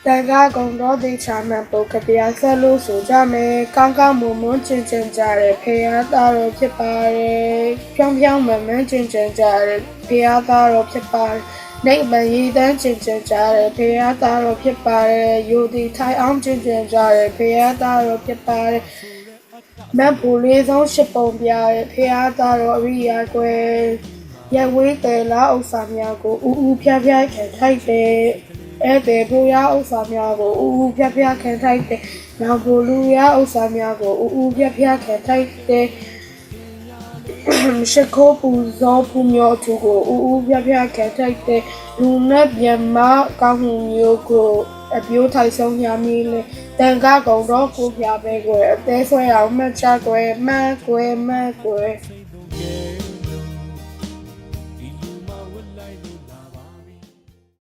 တန်ခါကုံတော်သေးချာမှန်ပုတ်ကပြာဆက်လို့ဆိုကြမယ်ကောင်းကောင်းမွန်မွန်ကျင်ကျင်ကြတဲ့ဖေရသားတော်ဖြစ်ပါတယ်ဖြောင်းဖြောင်းမှန်မှန်ကျင်ကျင်ကြတဲ့ဖေရသားတော်ဖြစ်ပါတယ်နေမရည်တန်းကျင်ကျင်ကြတဲ့ဖေရသားတော်ဖြစ်ပါတယ်ယူဒီထိုင်အောင်ကျင်ကျင်ကြတဲ့ဖေရသားတော်ဖြစ်ပါတယ်မတ်ပူလေးဆုံးရှစ်ပုံပြတဲ့ဖေရသားတော်အရိယာကွယ်ရက်ဝေးတယ်လားဥစ္စာများကိုဥဖြားဖြားခံထိုက်တယ်ဧည့်သည်ဘူရဥစ္စာများကိုဖြားဖြားခံထိုက်တယ်နောက်ဘူလူရဥစ္စာများကိုဖြားဖြားခံထိုက်တယ်ရှ ခိုးပူဇော်ပူမျိုးသူကိုဖြားဖြားခံထိုက်တယ်လူနဲ့မြမကောင်းမှုမျိုးကိုအပြိုးထိုက်ဆုံးရမည်လေတန်ခါကုံတော့ကိုပြပဲကွယ်အသေးဆွဲအောင်မှတ်ချကွယ်မှတ်ကွယ်